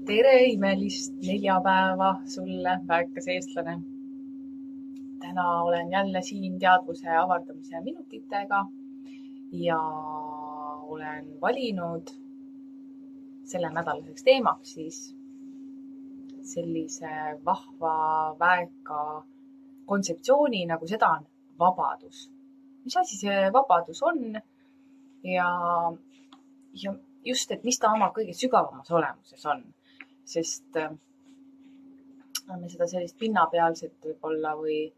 Tere imelist neljapäeva sulle, väekas eestlane. Täna olen jälle siin teadvuse avardamise minutitega ja olen valinud selle nädalaseks teemaks siis sellise vahva väeka kontseptsiooni, nagu seda on vabadus. Mis asi see vabadus on ja just, et mis ta oma kõige sügavamas olemuses on, sest me seda sellist pinnapealset võib-olla või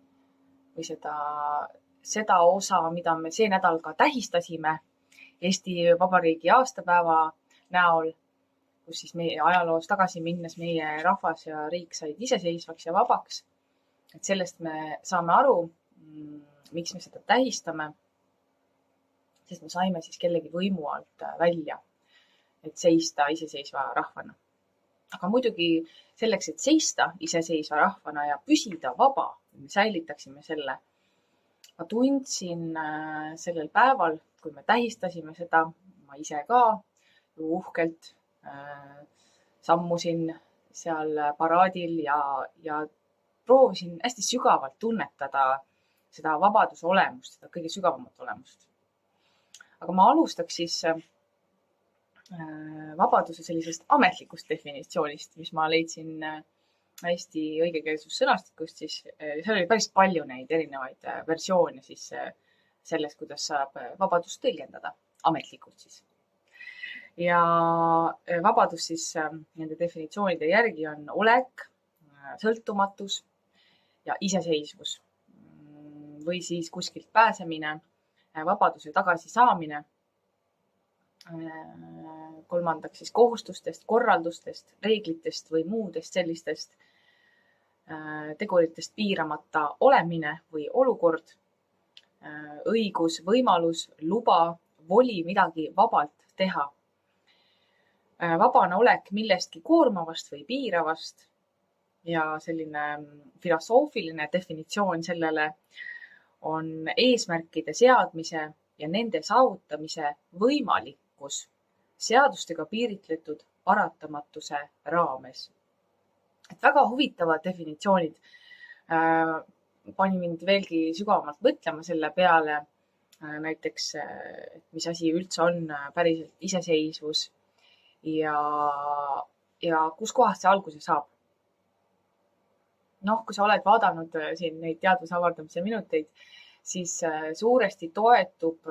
seda osa, mida me see nädal ka tähistasime Eesti Vabariigi aastapäeva näol, kus siis meie ajaloos tagasi minnes meie rahvas ja riik said iseseisvaks ja vabaks. Et sellest me saame aru, miks me seda tähistame, sest me saime siis kellegi võimu alt välja, et seista iseseisva rahvana. Aga muidugi selleks, et seista iseseisva rahvana ja püsida vaba, me säilitaksime selle. Ma tundsin sellel päeval, kui me tähistasime seda, ma ise ka uhkelt sammusin seal paraadil ja proovisin hästi sügavalt tunnetada seda vabaduse olemust, seda kõige sügavamat olemust. Aga ma alustaks siis vabaduse sellisest ametlikust definitsioonist, mis ma leidsin hästi õigekeelsussõnastikust, siis seal oli päris palju neid erinevaid versioone siis sellest, kuidas saab vabadust tõlgendada ametlikult siis. Ja vabadus siis nende definitsioonide järgi on olek, sõltumatus ja iseseisvus või siis kuskilt pääsemine, vabaduse tagasi saamine. Kolmandaks siis kohustustest, korraldustest, reeglitest või muudest sellistest teguritest piiramata olemine või olukord, õigus, võimalus, luba, voli midagi vabalt teha. Vabane olek millestki koormavast või piiravast ja selline filosoofiline definitsioon sellele on eesmärkide seadmise ja nende saavutamise võimalikkus seadustega piiritletud paratamatuse raames. Et väga huvitavad definitsioonid pani mind veelgi sügavamalt mõtlema selle peale, näiteks, et mis asi üldse on päriselt iseseisvus ja kus kohast see alguse saab. Kui sa oled vaadanud siin neid teadvuse avardamise minuteid, siis suuresti toetub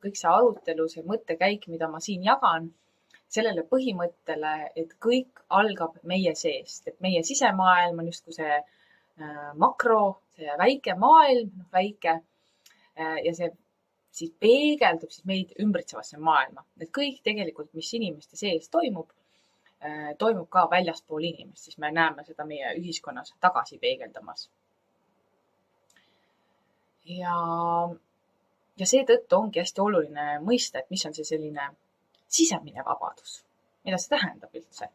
kõik see arutelu, see mõttekäik, mida ma siin jagan, sellele põhimõttele, et kõik algab meie seest, et meie sisemaailm on justkui see makro, see väike maailm, väike ja see siis peegeldub siis meid ümbritsevasse maailma. Et kõik tegelikult, mis inimeste sees toimub ka väljaspool inimest, siis me näeme seda meie ühiskonnas tagasi peegeldamas. Ja seetõttu ongi hästi oluline mõista, et mis on see selline sisemine vabadus. Mida see tähendab üldse?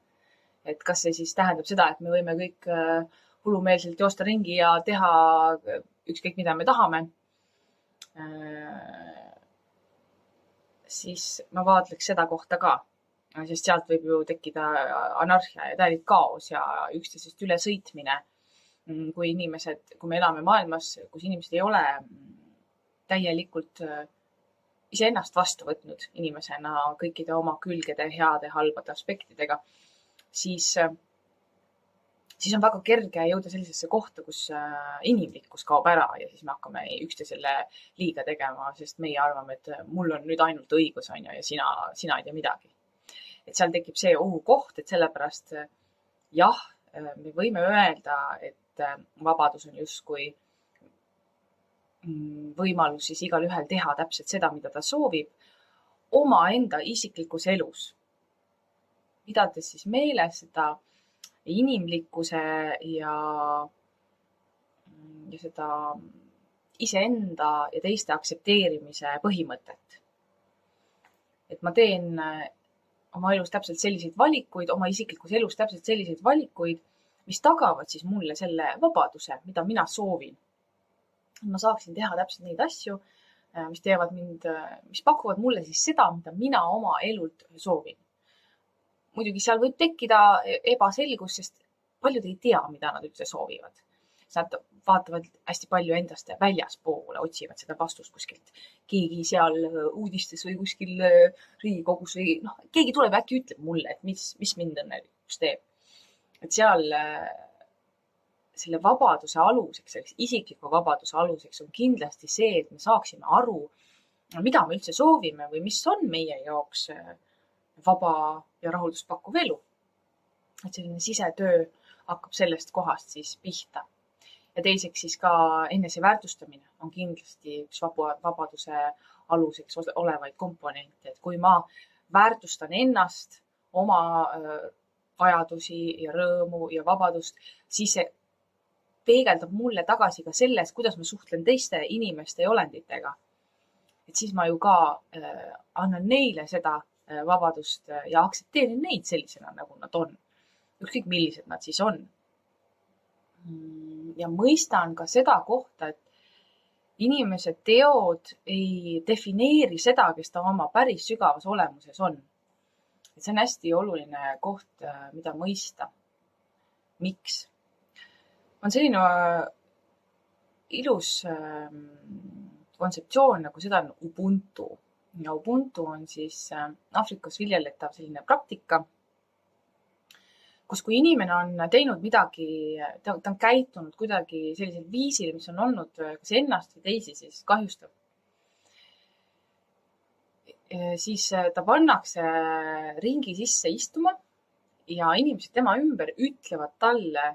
Et kas see siis tähendab seda, et me võime kõik hullumeelselt joosta ringi ja teha ükskõik, mida me tahame? Siis ma vaatleks seda kohta ka, sest sealt võib ju tekkida anarhia ja täielik kaos ja üksteisest üle sõitmine. Kui me elame maailmas, kus inimesed ei ole täielikult iseennast vastu võtnud inimesena kõikide oma külgede, heade, halbade aspektidega, siis on väga kerge jõuda sellisesse kohta, kus inimlikkus kaob ära ja siis me hakkame üksteisele liiga tegema, sest meie arvame, et mul on nüüd ainult õigus ja sina ei tea midagi. Et seal tekib see ohukoht, et sellepärast jah, me võime öelda, et vabadus on justkui võimalus siis igal ühel teha täpselt seda, mida ta soovib omaenda isiklikus elus. Pidades siis meeles seda inimlikkuse ja seda iseenda ja teiste aktsepteerimise põhimõtet. Et ma teen oma elus täpselt selliseid valikuid, oma isiklikus elus täpselt selliseid valikuid, mis tagavad siis mulle selle vabaduse, mida mina soovin. Ma saaksin teha täpselt neid asju, mis teevad mind, mis pakuvad mulle siis seda, mida mina oma elult soovin. Muidugi seal võib tekkida ebaselgus, sest paljud ei tea, mida nad üldse soovivad. Nad vaatavad hästi palju endast väljaspoole, otsivad seda vastust kuskilt. Keegi seal uudistes või kuskil Riigikogus või keegi tuleb äkki ütleb mulle, et mis mind õnnelikuks teeb. Et seal selle vabaduse aluseks, selleks isikliku vabaduse aluseks on kindlasti see, et me saaksime aru, mida me üldse soovime või mis on meie jaoks vaba ja rahuldust pakkuv elu. Et selline sisetöö hakkab sellest kohast siis pihta. Ja teiseks siis ka enese väärtustamine on kindlasti üks vabaduse aluseks olevaid komponente. Et kui ma väärtustan ennast, oma vajadusi ja rõõmu ja vabadust, siis see peegeldab mulle tagasi ka selles, kuidas ma suhtlen teiste inimeste ja olenditega. Et siis ma ju ka annan neile seda vabadust ja aktsepteerin neid sellisena, nagu nad on. Ükskõik millised nad siis on. Ja mõistan ka seda kohta, et inimese teod ei defineeri seda, kes ta oma päris sügavas olemuses on. Et see on hästi oluline koht, mida mõista. Miks? On selline ilus kontseptsioon, nagu seda on Ubuntu. Ja Ubuntu on siis Aafrikas viljeletav selline praktika, kus kui inimene on teinud midagi, ta on käitunud kuidagi sellisel viisil, mis on olnud kas ennast või teisi siis kahjustav, siis ta pannakse ringi sisse istuma ja inimesed tema ümber ütlevad talle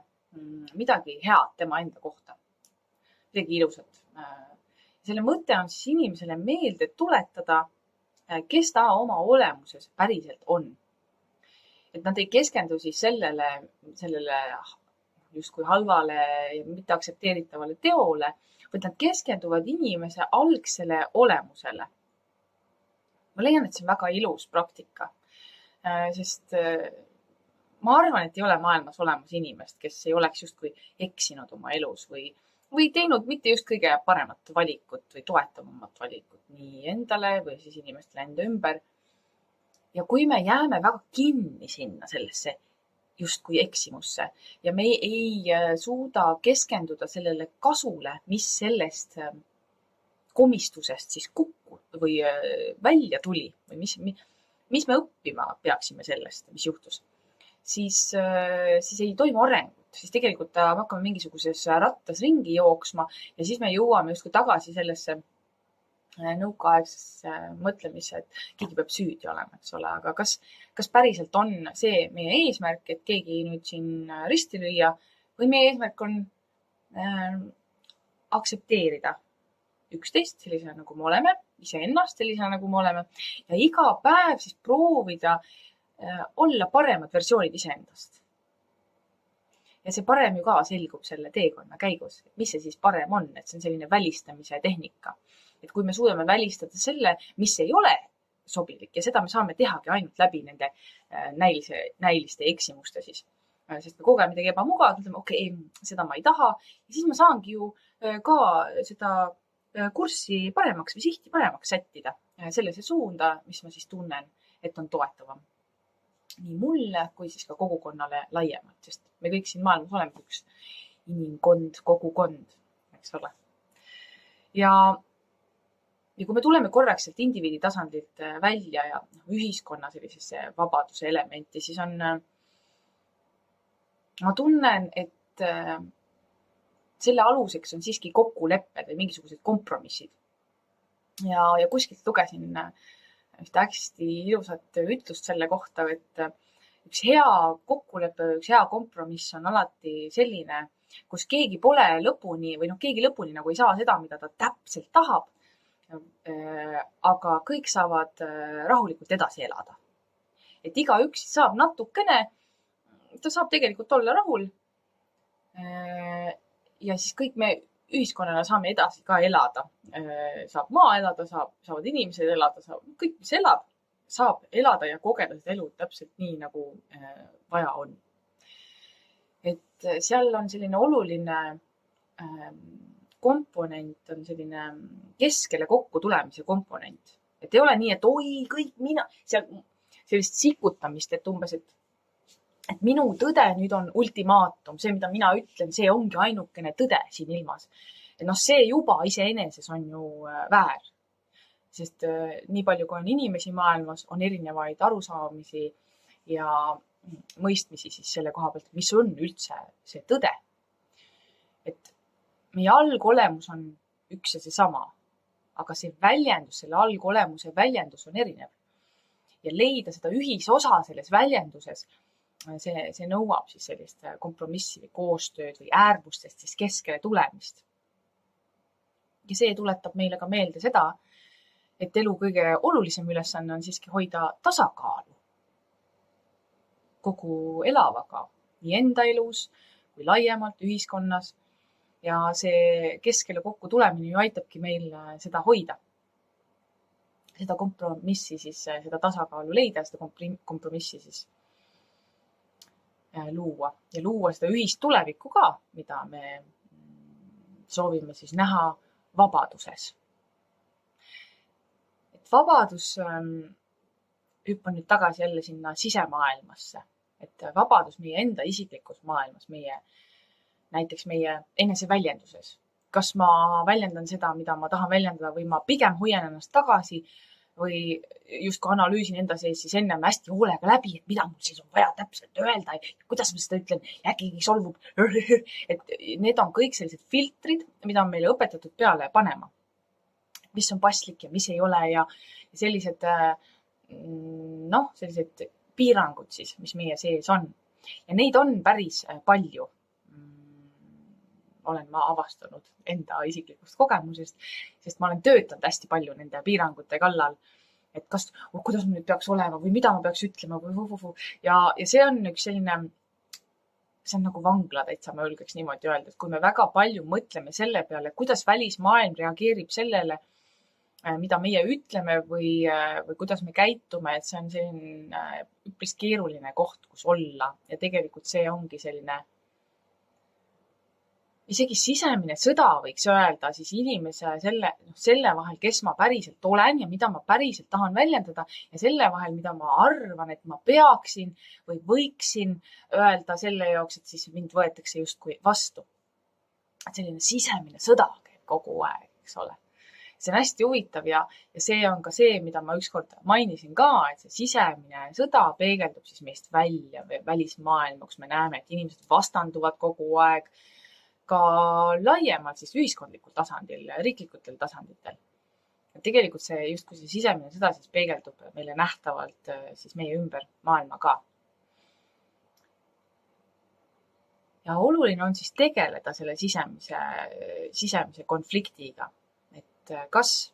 midagi head tema enda kohta. Midagi ilusat. Selle mõte on siis inimesele meelde tuletada, kes ta oma olemuses päriselt on. Et nad ei keskendu siis sellele justkui halvale ja mitte aktsepteeritavale teole, vaid nad keskenduvad inimese algsele olemusele. Ma leian, et see on väga ilus praktika, sest ma arvan, et ei ole maailmas olemas inimest, kes ei oleks justkui eksinud oma elus või teinud mitte just kõige paremat valikut või toetavamat valikut nii endale või siis inimestele enda ümber. Ja kui me jääme väga kinni sinna sellesse justkui eksimusse ja me ei suuda keskenduda sellele kasule, mis sellest komistusest siis või välja tuli või mis me õppima peaksime sellest, mis juhtus, siis ei toimu arengut. Siis tegelikult me hakkame mingisuguses rattas ringi jooksma ja siis me jõuame justkui tagasi sellesse nõukaaegsesse mõtlemisse, et keegi peab süüdi olema, eks ole, aga kas päriselt on see meie eesmärk, et keegi nüüd siin risti lüüa või meie eesmärk on aktsepteerida üksteist sellisena, nagu me oleme, iseennast sellisena, nagu me oleme ja iga päev siis proovida olla paremad versioonid iseendast. Ja see parem ju ka selgub selle teekonna käigus, mis see siis parem on, et see on selline välistamise tehnika. Et kui me suudame välistada selle, mis ei ole sobilik ja seda me saame tehagi ainult läbi nende näiliste eksimuste siis. Sest me kogeme midagi ebamugavat, mõtleme, okei, seda ma ei taha ja siis ma saangi ju ka seda kurssi paremaks või sihti paremaks sättida sellesse suunda, mis ma siis tunnen, et on toetavam. Nii mulle kui siis ka kogukonnale laiemalt, sest me kõik siin maailmas oleme üks inimkond, kogukond, eks ole. Ja kui me tuleme korraks sealt indiviidi tasandilt välja ja ühiskonna sellisesse vabaduse elementi, siis ma tunnen, et selle aluseks on siiski kokkulepped või mingisugused kompromissid. Ja kuskilt lugesin ühte hästi ilusat ütlust selle kohta, et üks hea kokkulepe või üks hea kompromiss on alati selline, kus keegi pole lõpuni või keegi lõpuni nagu ei saa seda, mida ta täpselt tahab, aga kõik saavad rahulikult edasi elada. Et igaüks saab natukene, ta saab tegelikult olla rahul ja siis kõik me ühiskonnana saame edasi ka elada. Saab maa elada, saavad inimesed elada, kõik, mis elab, saab elada ja kogeda seda elu täpselt nii, nagu vaja on. Et seal on selline oluline komponent on selline keskele kokku tulemise komponent. Et ei ole nii, et oi, kõik mina, sellist sikutamist, et umbes, et minu tõde nüüd on ultimaatum, see, mida mina ütlen, see ongi ainukene tõde siin ilmas. Et see juba iseeneses on ju väär. Sest nii palju, kui on inimesi maailmas, on erinevaid arusaamisi ja mõistmisi siis selle koha pealt, mis on üldse see tõde. Et meie algolemus on üks ja seesama, aga see väljendus, selle algolemuse väljendus on erinev. Ja leida seda ühisosa selles väljenduses, see nõuab siis sellist kompromissi või koostööd või äärmustest siis keskele tulemist. Ja see tuletab meile ka meelde seda, et elu kõige olulisem ülesanne on siiski hoida tasakaalu kogu elavaga, nii enda elus kui laiemalt ühiskonnas. Ja see keskele kokku tulemine ju aitabki meil seda hoida. Seda kompromissi siis, seda tasakaalu leida, seda kompromissi siis luua. Ja luua seda ühist tulevikku ka, mida me soovime siis näha vabaduses. Et vabadus, hüppan nüüd tagasi jälle sinna sisemaailmasse. Et vabadus meie enda isiklikus maailmas, näiteks meie eneseväljenduses. Kas ma väljendan seda, mida ma tahan väljendada või ma pigem hoian ennast tagasi või justkui analüüsin enda sees siis ennem hästi hoolega läbi, et mida mul siis on vaja täpselt öelda ja kuidas ma seda ütlen, äkki solvub. Et need on kõik sellised filtrid, mida on meile õpetatud peale panema. Mis on paslik ja mis ei ole ja sellised, sellised piirangud siis, mis meie sees on. Ja neid on päris palju. Olen ma avastanud enda isiklikust kogemusest, sest ma olen töötanud hästi palju nende piirangute kallal. Et kuidas ma nüüd peaks olema või mida ma peaks ütlema või. Ja see on üks selline, see on nagu vangla täitsa, ma julgeks niimoodi öelda, et kui me väga palju mõtleme selle peale, kuidas välismaailm reageerib sellele, mida meie ütleme või kuidas me käitume, et see on selline üpris keeruline koht, kus olla. Ja tegelikult see ongi selline isegi sisemine sõda, võiks öelda, siis inimese selle vahel, kes ma päriselt olen ja mida ma päriselt tahan väljendada ja selle vahel, mida ma arvan, et ma peaksin või võiksin öelda selle jaoks, et siis mind võetakse justkui vastu. Selline sisemine sõda käib kogu aeg, eks ole. See on hästi huvitav ja see on ka see, mida ma ükskord mainisin ka, et see sisemine sõda peegeldub siis meist välja välismaailma, kus me näeme, et inimesed vastanduvad kogu aeg ka laiemalt siis ühiskondlikul tasandil, riiklikutel tasanditel. Tegelikult see justkui see sisemine sõda siis peegeldub meile nähtavalt siis meie ümber maailma ka. Ja oluline on siis tegeleda selle sisemise konfliktiga. Et kas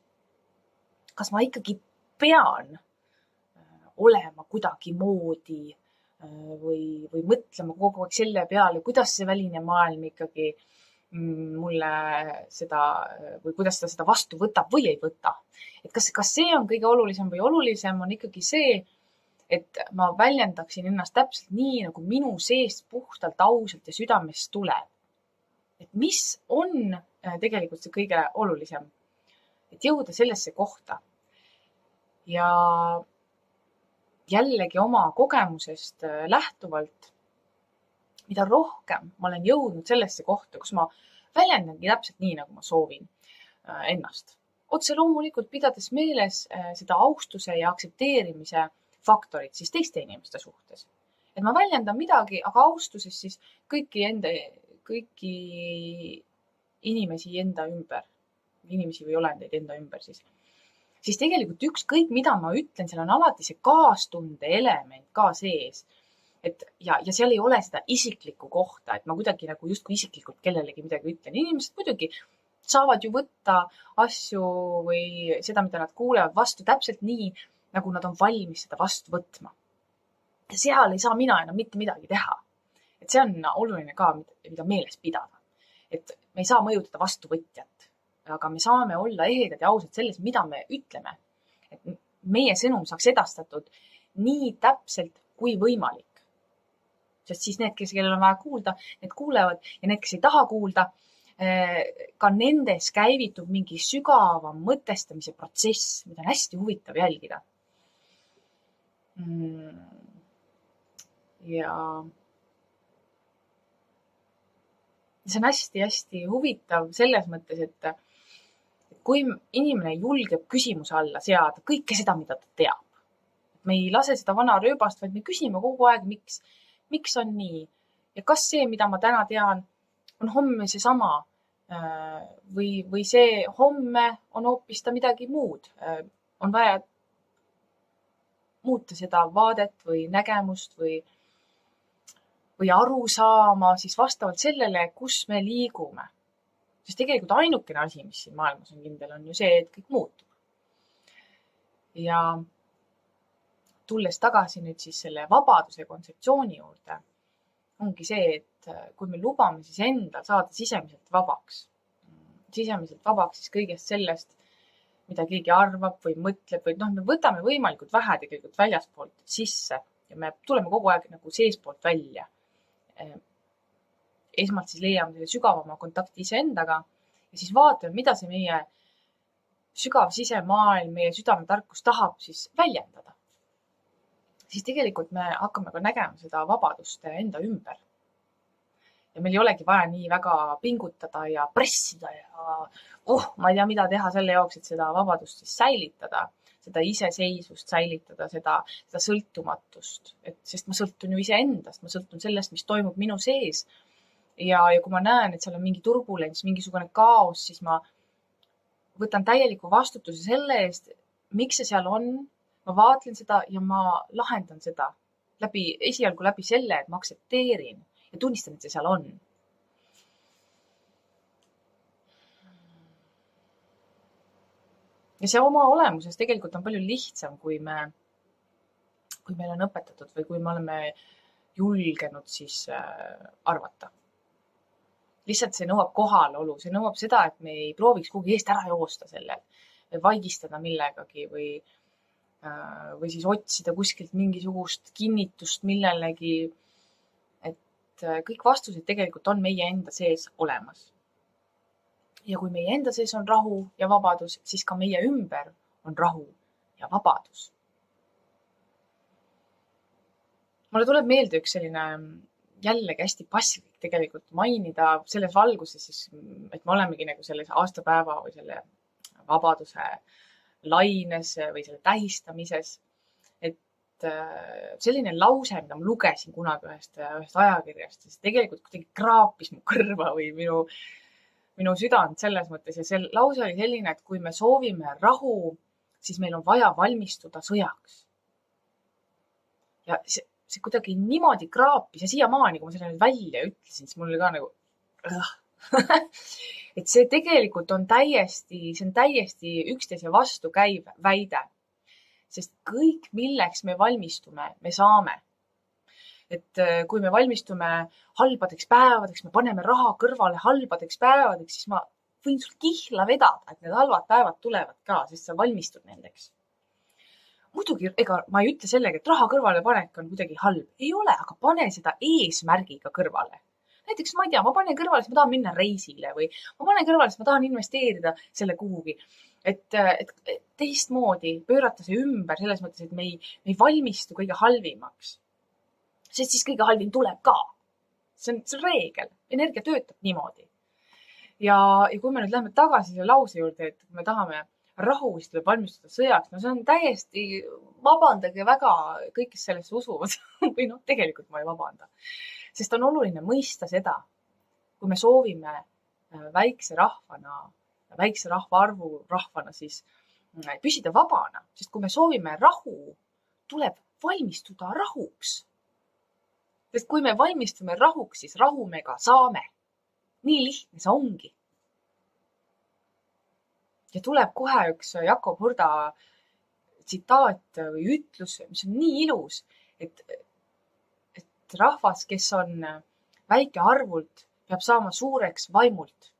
ma ikkagi pean olema kuidagi moodi või mõtlema kogu aeg selle peale, kuidas see väline maailm ikkagi mulle seda või kuidas ta seda vastu võtab või ei võta. Et kas see on kõige olulisem või olulisem on ikkagi see, et ma väljendaksin ennast täpselt nii, nagu minu seest puhtalt, ausalt ja südamest tuleb. Et mis on tegelikult see kõige olulisem? Et jõuda sellesse kohta ja jällegi oma kogemusest lähtuvalt, mida rohkem ma olen jõudnud sellesse kohta, kus ma väljendangi täpselt nii, nagu ma soovin ennast. Otse loomulikult pidades meeles seda austuse ja aktsepteerimise faktorit siis teiste inimeste suhtes. Et ma väljendan midagi, aga austuses siis kõiki inimesi enda ümber. Inimesi või olendeid enda ümber siis tegelikult ükskõik, mida ma ütlen, seal on alati see kaastunde element ka sees. Ja seal ei ole seda isiklikku kohta, et ma kuidagi nagu justkui isiklikult kellelegi midagi ütlen. Inimesed muidugi saavad ju võtta asju või seda, mida nad kuulevad vastu täpselt nii, nagu nad on valmis seda vastu võtma. Ja seal ei saa mina enam mitte midagi teha. Et see on oluline ka, mida meeles pidada. Et me ei saa mõjutada vastuvõtjat. Aga me saame olla ehedad ja ausad selles, mida me ütleme. Et meie sõnum saaks edastatud nii täpselt kui võimalik. Sest siis need, kellel on vaja kuulda, need kuulevad ja need, kes ei taha kuulda, ka nendes käivitub mingi sügavam mõtestamise protsess, mida on hästi huvitav jälgida. Ja see on hästi-hästi huvitav selles mõttes, et kui inimene julgeb küsimuse alla seada kõike seda, mida ta teab, me ei lase seda vana rööbast, vaid me küsime kogu aeg, miks on nii ja kas see, mida ma täna tean, on homme seesama või see homme on hoopis ta midagi muud. On vaja muuta seda vaadet või nägemust või aru saama siis vastavalt sellele, kus me liigume. Sest tegelikult ainukene asi, mis siin maailmas on kindel, on ju see, et kõik muutub. Ja tulles tagasi nüüd siis selle vabaduse kontseptsiooni juurde, ongi see, et kui me lubame siis endal saada sisemiselt vabaks siis kõigest sellest, mida keegi arvab või mõtleb või me võtame võimalikult vähe tegelikult väljaspoolt sisse ja me tuleme kogu aeg nagu seespoolt välja. Esmalt siis leiame selle sügavama kontakti iseendaga ja siis vaatame, mida see meie sügav sisemaailm, meie südametarkus tahab siis väljendada. Siis tegelikult me hakkame ka nägema seda vabadust enda ümber. Ja meil ei olegi vaja nii väga pingutada ja pressida ja ma ei tea, mida teha selle jaoks, et seda vabadust siis säilitada, seda iseseisvust säilitada, seda sõltumatust. Sest ma sõltun ju iseendast, ma sõltun sellest, mis toimub minu sees. Ja kui ma näen, et seal on mingi turbulents, mingisugune kaos, siis ma võtan täieliku vastutuse selle eest, miks see seal on. Ma vaatlen seda ja ma lahendan seda esialgu läbi selle, et ma aktsepteerin ja tunnistan, et see seal on. Ja see oma olemuses tegelikult on palju lihtsam, kui meil on õpetatud või kui me oleme julgenud siis arvata. Lihtsalt see nõuab kohalolu, see nõuab seda, et me ei prooviks kuhugi eest ära joosta sellel või vaigistada millegagi või siis otsida kuskilt mingisugust kinnitust millelegi, et kõik vastused tegelikult on meie enda sees olemas. Ja kui meie enda sees on rahu ja vabadus, siis ka meie ümber on rahu ja vabadus. Mulle tuleb meelde üks selline jällegi hästi paslik tegelikult mainida selles valguses, siis, et me olemegi nagu selles aastapäeva või selle vabaduse laines või selle tähistamises. Et selline lause, mida ma lugesin kunagi ühest ajakirjast, siis tegelikult kuidagi kraapis mu kõrva või minu südant selles mõttes. Ja see lause oli selline, et kui me soovime rahu, siis meil on vaja valmistuda sõjaks. Ja see kuidagi niimoodi kraapis ja siiamaani, kui ma selle välja ütlesin, siis mul oli ka nagu et see tegelikult on täiesti üksteise vastu käiv väide. Sest kõik, milleks me valmistume, me saame. Et kui me valmistume halbadeks päevadeks, me paneme raha kõrvale halbadeks päevadeks, siis ma võin sul kihla vedada, et need halvad päevad tulevad ka, sest sa valmistud nendeks. Muidugi, ega ma ei ütle sellega, et raha kõrvale panek on kuidagi halb. Ei ole, aga pane seda eesmärgiga kõrvale. Näiteks, ma ei tea, ma panen kõrvale, sest ma tahan minna reisile või ma panen kõrvale, sest ma tahan investeerida selle kuhugi. Et teistmoodi pöörata see ümber selles mõttes, et me ei valmistu kõige halvimaks. Sest siis kõige halvim tuleb ka. See on reegel. Energia töötab niimoodi. Ja kui me nüüd läheme tagasi selle lause juurde, et me tahame rahu, siis tuleb valmistuda sõjaks. No see on täiesti, vabandage väga kõik, kes sellesse usuvad. Või tegelikult ma ei vabanda. Sest on oluline mõista seda, kui me soovime väikse rahvaarvu rahvana siis püsida vabana. Sest kui me soovime rahu, tuleb valmistuda rahuks. Sest kui me valmistume rahuks, siis rahu me ka saame. Nii lihtne see ongi. Ja tuleb kohe üks Jakob Hurda tsitaat või ütlus, mis on nii ilus, et rahvas, kes on väike arvult, peab saama suureks vaimult.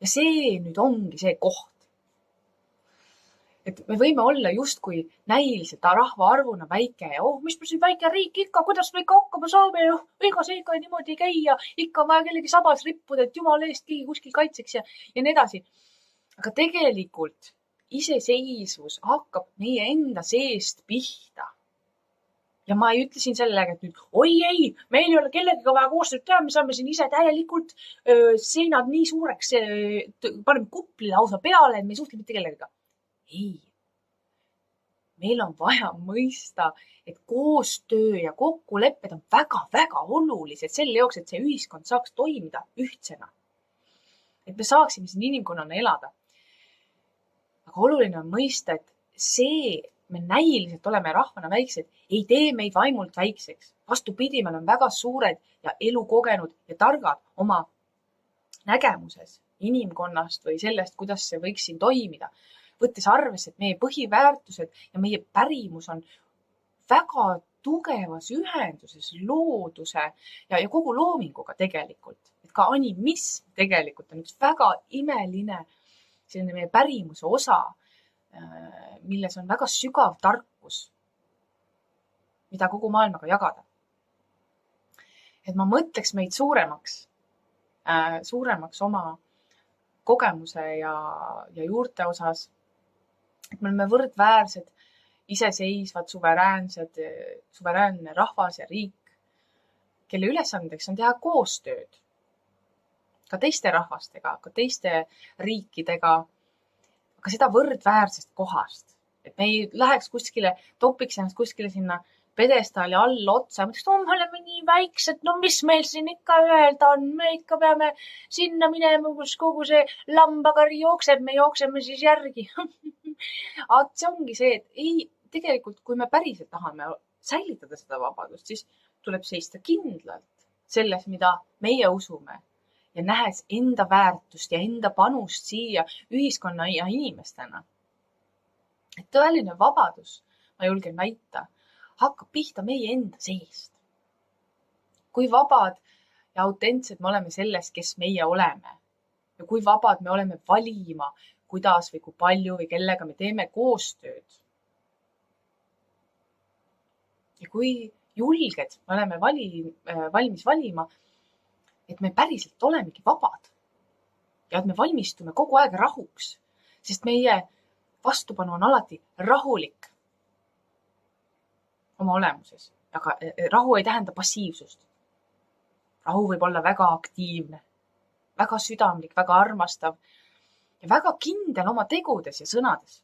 Ja see nüüd ongi see koht. Et me võime olla justkui näiliselt rahvaarvuna väike ja mis me siin väike riik ikka, kuidas me ikka hakkama saame ja ega see ikka niimoodi ei käi ja ikka on vaja kellegi sabas rippuda, et jumala eest keegi kuskil kaitseks ja nii edasi. Aga tegelikult iseseisvus hakkab meie enda seest pihta. Ja ma ei ütle siin sellega, et nüüd, oi ei, meil ei ole kellegiga vaja koostööd teha, me saame siin ise täielikult seinad nii suureks, paneme kuplile lausa peale, et me ei suhtle mitte kellegiga. Ei, meil on vaja mõista, et koostöö ja kokkulepped on väga-väga olulised selle jaoks, et see ühiskond saaks toimida ühtsena. Et me saaksime siin inimkonnana elada. Aga oluline on mõista, et see, me näiliselt oleme rahvana väiksed, ei tee meid vaimult väikseks. Vastupidi, me oleme väga suured ja elukogenud ja targad oma nägemuses inimkonnast või sellest, kuidas see võiks siin toimida. Võttes arvesse, et meie põhiväärtused ja meie pärimus on väga tugevas ühenduses looduse ja kogu loominguga tegelikult. Et ka animism tegelikult on üks väga imeline selline meie pärimuse osa, milles on väga sügav tarkus, mida kogu maailmaga jagada. Et ma mõtleks meid suuremaks oma kogemuse ja juurte osas, et me oleme võrdväärsed, iseseisvad, suveräänne rahvas ja riik, kelle ülesandeks on teha koostööd ka teiste rahvastega, ka teiste riikidega, aga seda võrdväärsest kohast. Et me ei läheks kuskile, topiks ennast kuskile sinna pedestaali alla otsa. Mõtleks, me oleme nii väiksed, no mis meil siin ikka öelda on, me ikka peame sinna minema, kus kogu see lambakari jookseb, me jookseme siis järgi. Aga see ongi see, et ei, tegelikult, kui me päriselt tahame säilitada seda vabadust, siis tuleb seista kindlalt selles, mida meie usume ja nähes enda väärtust ja enda panust siia ühiskonna ja inimestena. Et tõeline vabadus, ma julgen väita, hakkab pihta meie enda seest. Kui vabad ja autentsed me oleme selles, kes meie oleme ja kui vabad me oleme valima, kuidas või kui palju või kellega me teeme koostööd. Ja kui julged me oleme valmis valima, et me päriselt olemegi vabad ja et me valmistume kogu aeg rahuks, sest meie vastupanu on alati rahulik oma olemuses. Aga rahu ei tähenda passiivsust. Rahu võib olla väga aktiivne, väga südamlik, väga armastav ja väga kindel oma tegudes ja sõnades.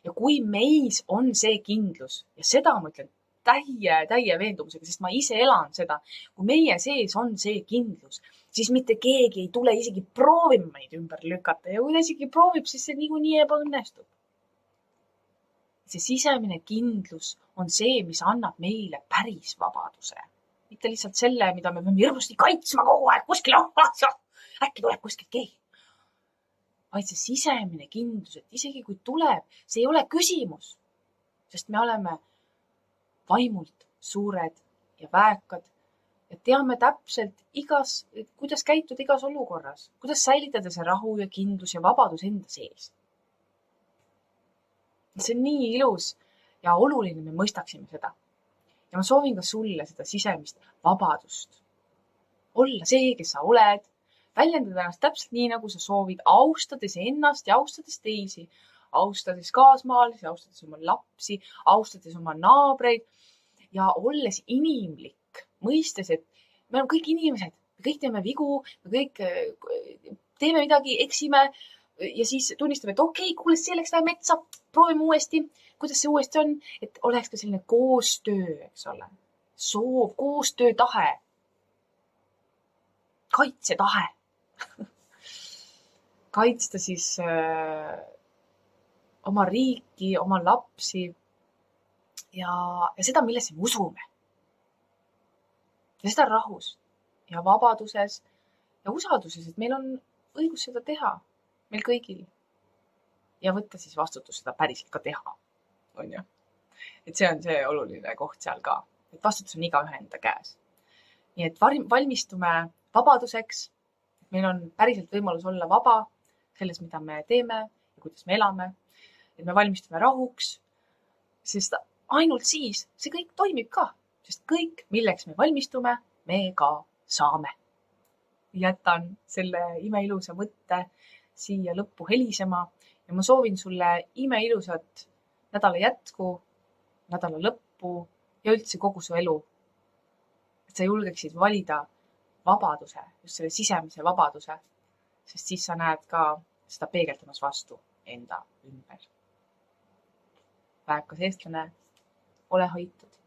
Ja kui meis on see kindlus, ja seda ma ütlen täie veendumusega, sest ma ise elan seda, kui meie sees on see kindlus, siis mitte keegi ei tule isegi proovima meid ümber lükata ja kui ta isegi proovib, siis see niikuinii ebaõnnestub. See sisemine kindlus on see, mis annab meile päris vabaduse. Mitte lihtsalt selle, mida me peame hirmusti kaitsma kogu aeg kuskil, äkki tuleb kuskil keegi. Vaid see sisemine kindlus, et isegi kui tuleb, see ei ole küsimus, sest me oleme vaimult suured ja väekad ja teame täpselt kuidas käituda igas olukorras, kuidas säilitada see rahu ja kindlus ja vabadus enda sees. See on nii ilus ja oluline, me mõistaksime seda. Ja ma soovin ka sulle seda sisemist vabadust. Olla see, kes sa oled, väljendada ennast täpselt nii, nagu sa soovid, austades ennast ja austades teisi, austades kaasmaalisi, austades oma lapsi, austades oma naabreid ja olles inimlik, mõistes, et me oleme kõik inimesed, me kõik teeme vigu, me kõik teeme midagi, eksime ja siis tunnistame, et okei, kuule, see läks vähe metsa, proovime uuesti, kuidas see uuesti on, et oleks ka selline koostöö, eks ole, soov, koostöö tahe, kaitsetahe, kaitsta siis oma riiki, oma lapsi ja seda, millesse me usume. Ja seda rahus ja vabaduses ja usalduses, et meil on õigus seda teha, meil kõigil. Ja võtta siis vastutus seda päriselt ka teha, on ju. Et see on see oluline koht seal ka, et vastutus on igaühe enda käes. Nii et valmistume vabaduseks, et meil on päriselt võimalus olla vaba selles, mida me teeme ja kuidas me elame. et me valmistume rahuks, sest ainult siis see kõik toimib ka, sest kõik, milleks me valmistume, me ka saame. Jätan selle imeilusa mõtte siia lõppu helisema ja ma soovin sulle imeilusat nädala jätku, nädala lõppu ja üldse kogu su elu. Et sa julgeksid valida vabaduse, just selle sisemise vabaduse, sest siis sa näed ka seda peegeldamas vastu enda ümber. Väekas eestlane, ole hoitud.